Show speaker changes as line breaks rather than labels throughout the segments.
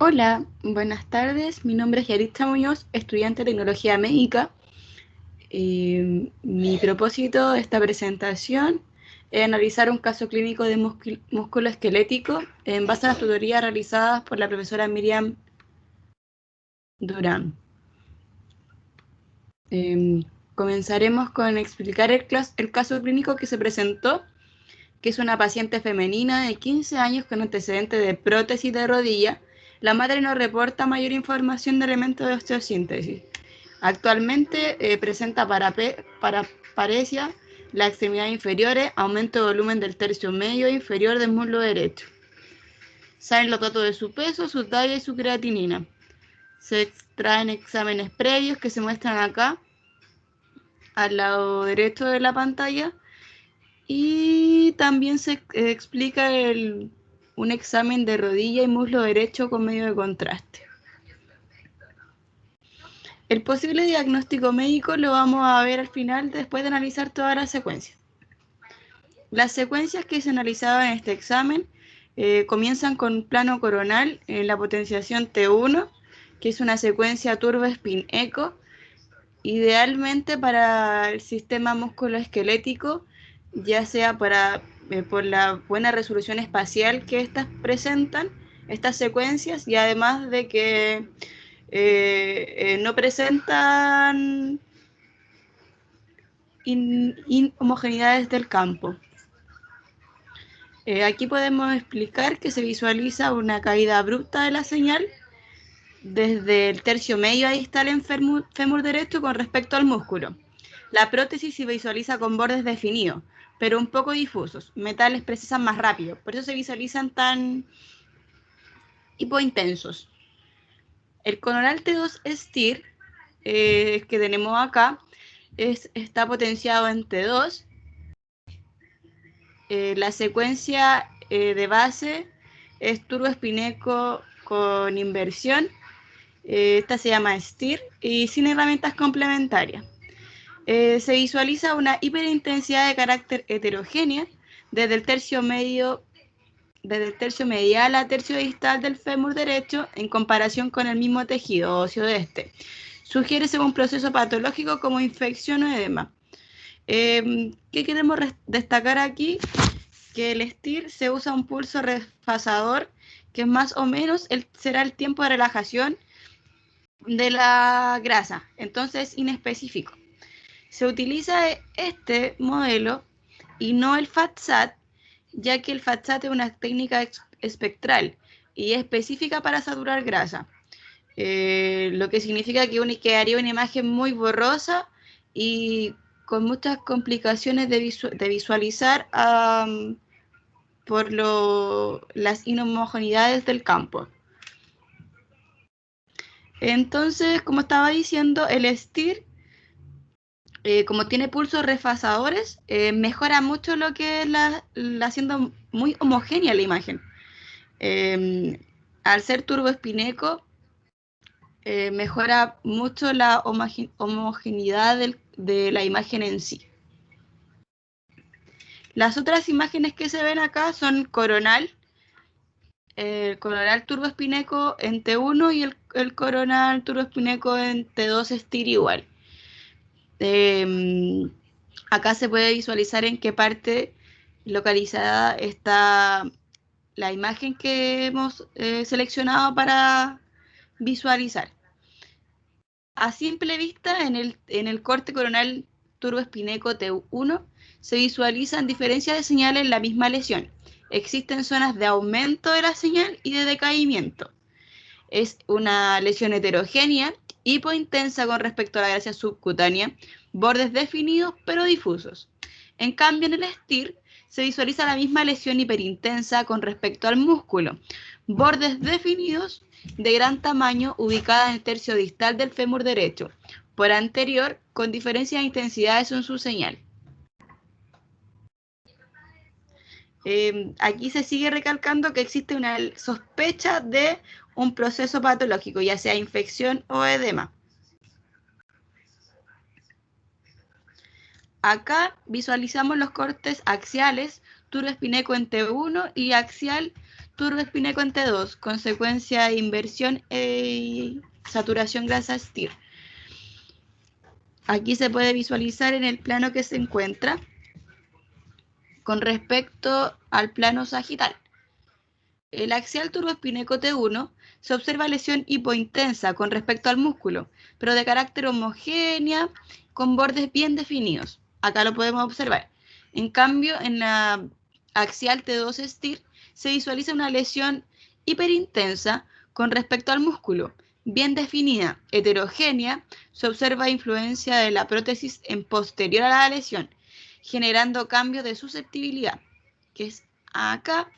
Hola, buenas tardes. Mi nombre es Yaritza Muñoz, estudiante de Tecnología Médica. Mi propósito de esta presentación es analizar un caso clínico de músculo esquelético en base a las tutorías realizadas por la profesora Miriam Durán. Comenzaremos con explicar el caso clínico que se presentó, que es una paciente femenina de 15 años con antecedentes de prótesis de rodilla. La madre no reporta mayor información de elementos de osteosíntesis. Actualmente presenta paraparesia, las extremidades inferiores, aumento de volumen del tercio medio e inferior del muslo derecho. Saben los datos de su peso, su talla y su creatinina. Se extraen exámenes previos que se muestran acá, al lado derecho de la pantalla, y también se explica un examen de rodilla y muslo derecho con medio de contraste. El posible diagnóstico médico lo vamos a ver al final después de analizar todas las secuencias. Las secuencias que se analizaban en este examen comienzan con plano coronal en la potenciación T1, que es una secuencia turbo-spin-eco, idealmente para el sistema musculoesquelético, ya sea por la buena resolución espacial que estas presentan, estas secuencias, y además de que no presentan inhomogeneidades del campo. Aquí podemos explicar que se visualiza una caída abrupta de la señal desde el tercio medio a distal en fémur derecho con respecto al músculo. La prótesis se visualiza con bordes definidos, pero un poco difusos. Metales precisan más rápido, por eso se visualizan tan hipointensos. El coronal T2 STIR que tenemos acá está potenciado en T2. La secuencia de base es turboespineco con inversión. Esta se llama STIR y sin herramientas complementarias. Se visualiza una hiperintensidad de carácter heterogénea desde el tercio medial a tercio distal del fémur derecho en comparación con el mismo tejido óseo de este. Sugiere un proceso patológico como infección o edema. ¿Qué queremos destacar aquí? Que el STIR se usa un pulso refasador que más o menos será el tiempo de relajación de la grasa, entonces inespecífico. Se utiliza este modelo y no el FATSAT, ya que el FATSAT es una técnica espectral y específica para saturar grasa, lo que significa que quedaría una imagen muy borrosa y con muchas complicaciones de visualizar por las inhomogeneidades del campo. Entonces, como estaba diciendo, el STIR, como tiene pulsos refasadores, mejora mucho lo que es haciendo muy homogénea la imagen. Al ser turboespineco, mejora mucho la homogeneidad de la imagen en sí. Las otras imágenes que se ven acá son coronal, el coronal turboespineco en T1 y el coronal turboespineco en T2 STIR igual. Acá se puede visualizar en qué parte localizada está la imagen que hemos seleccionado para visualizar. A simple vista, en el corte coronal turboespineco T1 se visualizan diferencias de señales en la misma lesión. Existen zonas de aumento de la señal y de decaimiento. Es una lesión heterogénea, hipointensa con respecto a la grasa subcutánea, bordes definidos pero difusos. En cambio, en el STIR se visualiza la misma lesión hiperintensa con respecto al músculo, bordes definidos de gran tamaño ubicada en el tercio distal del fémur derecho, por anterior con diferencias de intensidades en su señal. Aquí se sigue recalcando que existe una sospecha de un proceso patológico, ya sea infección o edema. Acá visualizamos los cortes axiales, turboespineco en T1 y axial turboespineco en T2, consecuencia de inversión y saturación grasa STIR. Aquí se puede visualizar en el plano que se encuentra con respecto al plano sagital. El axial turboespineco T1 se observa lesión hipointensa con respecto al músculo, pero de carácter homogénea, con bordes bien definidos. Acá lo podemos observar. En cambio, en la axial T2 STIR se visualiza una lesión hiperintensa con respecto al músculo, bien definida, heterogénea. Se observa influencia de la prótesis en posterior a la lesión, generando cambios de susceptibilidad, que es acá.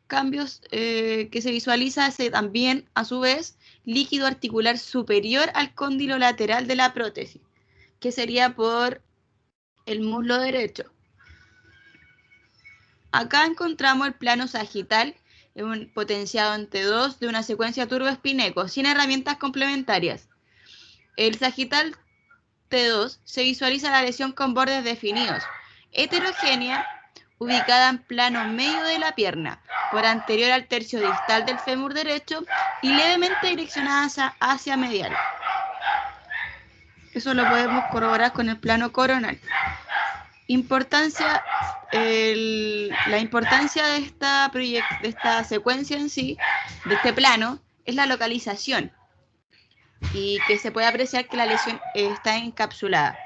Cambios que se visualiza también, a su vez, líquido articular superior al cóndilo lateral de la prótesis, que sería por el muslo derecho. Acá encontramos el plano sagital, un potenciado en T2 de una secuencia turboespineco, sin herramientas complementarias. El sagital T2 se visualiza la lesión con bordes definidos, heterogénea, ubicada en plano medio de la pierna, por anterior al tercio distal del fémur derecho y levemente direccionada hacia medial. Eso lo podemos corroborar con el plano coronal. La importancia de esta secuencia en sí, de este plano, es la localización y que se puede apreciar que la lesión está encapsulada.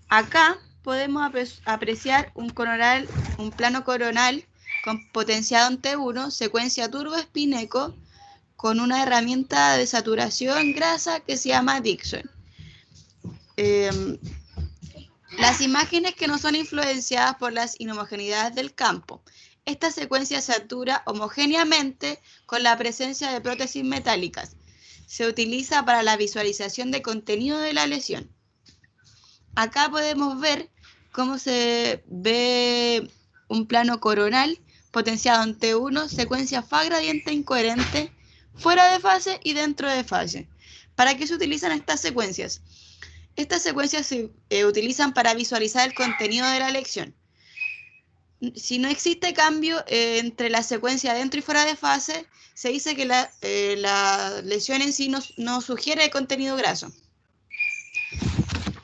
Acá podemos apreciar un plano coronal con potenciado en T1, secuencia turboespineco, con una herramienta de saturación grasa que se llama Dixon. Las imágenes que no son influenciadas por las inhomogeneidades del campo. Esta secuencia satura homogéneamente con la presencia de prótesis metálicas. Se utiliza para la visualización de contenido de la lesión. Acá podemos ver cómo se ve un plano coronal potenciado en T1, secuencia Fa gradiente incoherente, fuera de fase y dentro de fase. ¿Para qué se utilizan estas secuencias? Estas secuencias se utilizan para visualizar el contenido de la lesión. Si no existe cambio entre la secuencia dentro y fuera de fase, se dice que la lesión en sí no sugiere contenido graso.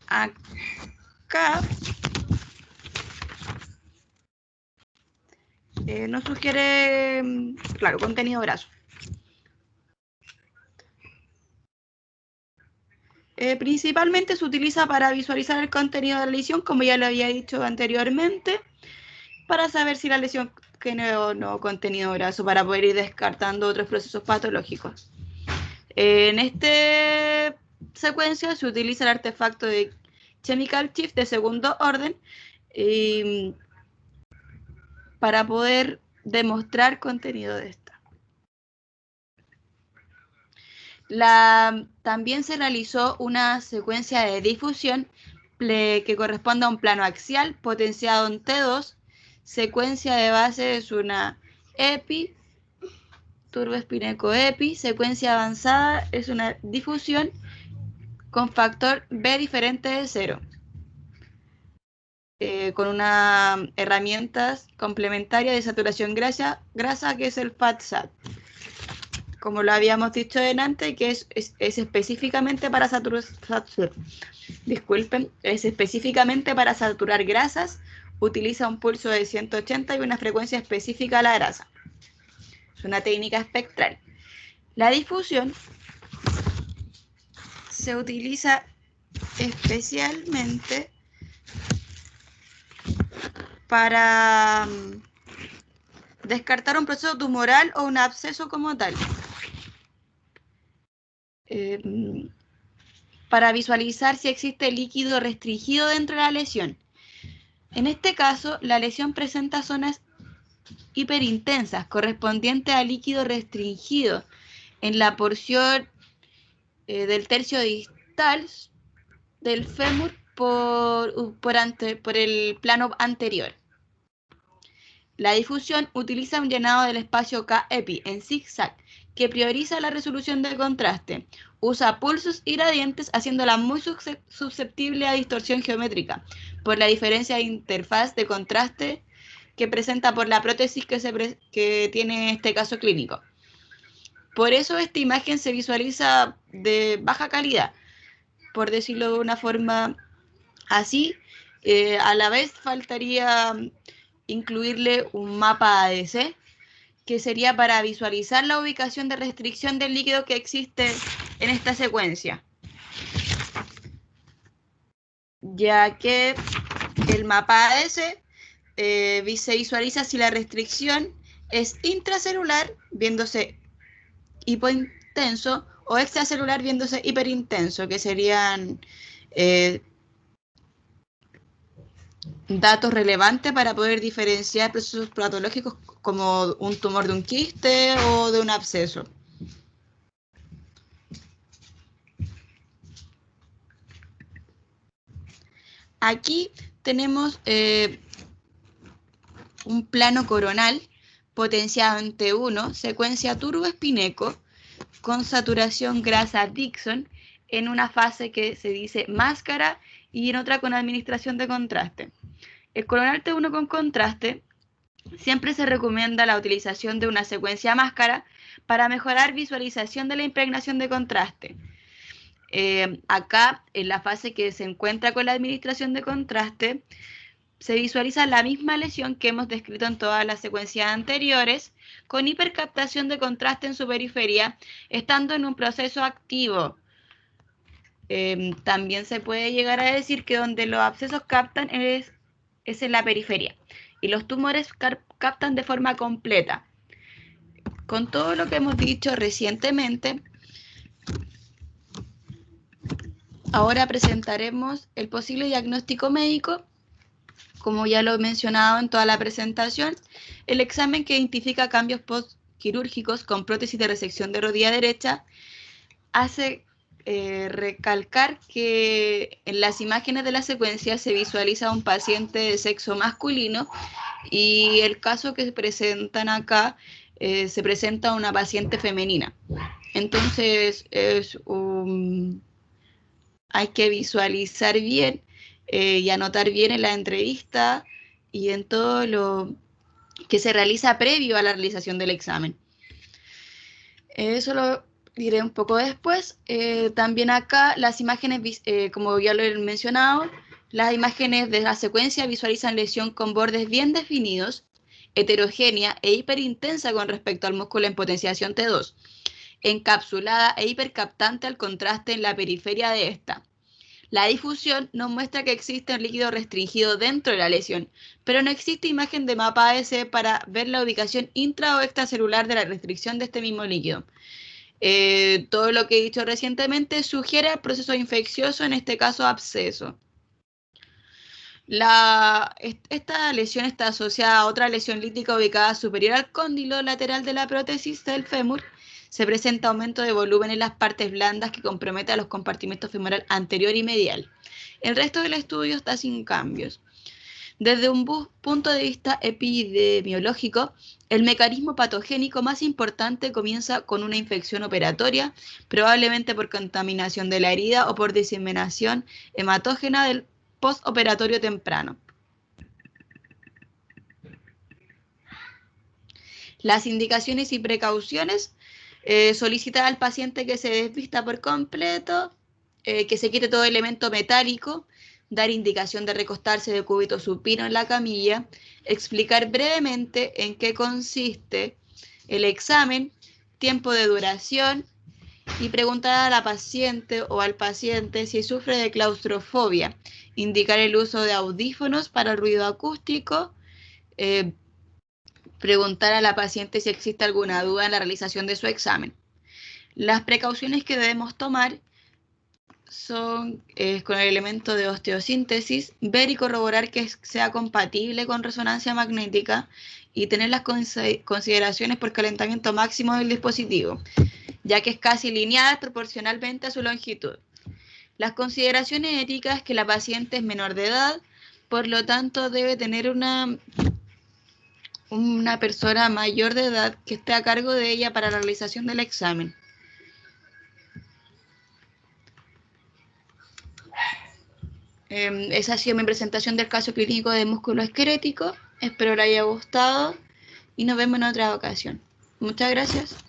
Acá no sugiere, claro, contenido graso. Principalmente se utiliza para visualizar el contenido de la lesión, como ya lo había dicho anteriormente, para saber si la lesión tiene o no contenido graso, para poder ir descartando otros procesos patológicos. En esta secuencia se utiliza el artefacto de Chemical Shift de segundo orden para poder demostrar contenido de esta. También se realizó una secuencia de difusión que corresponde a un plano axial potenciado en T2. Secuencia de base es una EPI, turboespineco EPI. Secuencia avanzada es una difusión con factor B diferente de 0. Con una herramienta complementaria de saturación grasa que es el FATSAT. Como lo habíamos dicho delante, que es específicamente para saturar grasas, utiliza un pulso de 180 y una frecuencia específica a la grasa. Es una técnica espectral. La difusión se utiliza especialmente para descartar un proceso tumoral o un absceso como tal. Para visualizar si existe líquido restringido dentro de la lesión. En este caso, la lesión presenta zonas hiperintensas correspondientes a líquido restringido en la porción del tercio distal del fémur por el plano anterior. La difusión utiliza un llenado del espacio K-EPI en zigzag que prioriza la resolución del contraste. Usa pulsos y gradientes haciéndola muy susceptible a distorsión geométrica por la diferencia de interfaz de contraste que presenta por la prótesis que tiene este caso clínico. Por eso esta imagen se visualiza de baja calidad, por decirlo de una forma así. A la vez faltaría incluirle un mapa ADC, que sería para visualizar la ubicación de restricción del líquido que existe en esta secuencia, ya que el mapa ADC se visualiza si la restricción es intracelular, viéndose hipointenso, o extracelular, viéndose hiperintenso, que serían datos relevantes para poder diferenciar procesos patológicos como un tumor de un quiste o de un absceso. Aquí tenemos un plano coronal potenciado en T1, secuencia turboespineco con saturación grasa Dixon en una fase que se dice máscara y en otra con administración de contraste. El coronal T1 con contraste siempre se recomienda la utilización de una secuencia máscara para mejorar visualización de la impregnación de contraste. Acá, en la fase que se encuentra con la administración de contraste, se visualiza la misma lesión que hemos descrito en todas las secuencias anteriores, con hipercaptación de contraste en su periferia, estando en un proceso activo. También se puede llegar a decir que donde los abscesos captan es en la periferia, y los tumores captan de forma completa. Con todo lo que hemos dicho recientemente, ahora presentaremos el posible diagnóstico médico. Como ya lo he mencionado en toda la presentación, el examen que identifica cambios postquirúrgicos con prótesis de resección de rodilla derecha hace recalcar que en las imágenes de la secuencia se visualiza un paciente de sexo masculino, y el caso que se presentan acá se presenta una paciente femenina. Entonces hay que visualizar bien y anotar bien en la entrevista y en todo lo que se realiza previo a la realización del examen. Eso lo diré un poco después. También acá las imágenes, como ya lo he mencionado, las imágenes de la secuencia visualizan lesión con bordes bien definidos, heterogénea e hiperintensa con respecto al músculo en potenciación T2, encapsulada e hipercaptante al contraste en la periferia de esta. La difusión nos muestra que existe un líquido restringido dentro de la lesión, pero no existe imagen de mapa AS para ver la ubicación intra o extracelular de la restricción de este mismo líquido. Todo lo que he dicho recientemente sugiere el proceso infeccioso, en este caso absceso. Esta lesión está asociada a otra lesión lítica ubicada superior al cóndilo lateral de la prótesis del fémur. Se presenta aumento de volumen en las partes blandas que compromete a los compartimentos femoral anterior y medial. El resto del estudio está sin cambios. Desde un punto de vista epidemiológico, el mecanismo patogénico más importante comienza con una infección operatoria, probablemente por contaminación de la herida o por diseminación hematógena del postoperatorio temprano. Las indicaciones y precauciones: solicitar al paciente que se desvista por completo, que se quite todo elemento metálico, dar indicación de recostarse de cúbito supino en la camilla, explicar brevemente en qué consiste el examen, tiempo de duración, y preguntar a la paciente o al paciente si sufre de claustrofobia, indicar el uso de audífonos para el ruido acústico, preguntar a la paciente si existe alguna duda en la realización de su examen. Las precauciones que debemos tomar son con el elemento de osteosíntesis, ver y corroborar que sea compatible con resonancia magnética y tener las consideraciones por calentamiento máximo del dispositivo, ya que es casi lineal proporcionalmente a su longitud. Las consideraciones éticas: que la paciente es menor de edad, por lo tanto debe tener una persona mayor de edad que esté a cargo de ella para la realización del examen. Esa ha sido mi presentación del caso clínico de músculo esquelético. Espero le haya gustado y nos vemos en otra ocasión. Muchas gracias.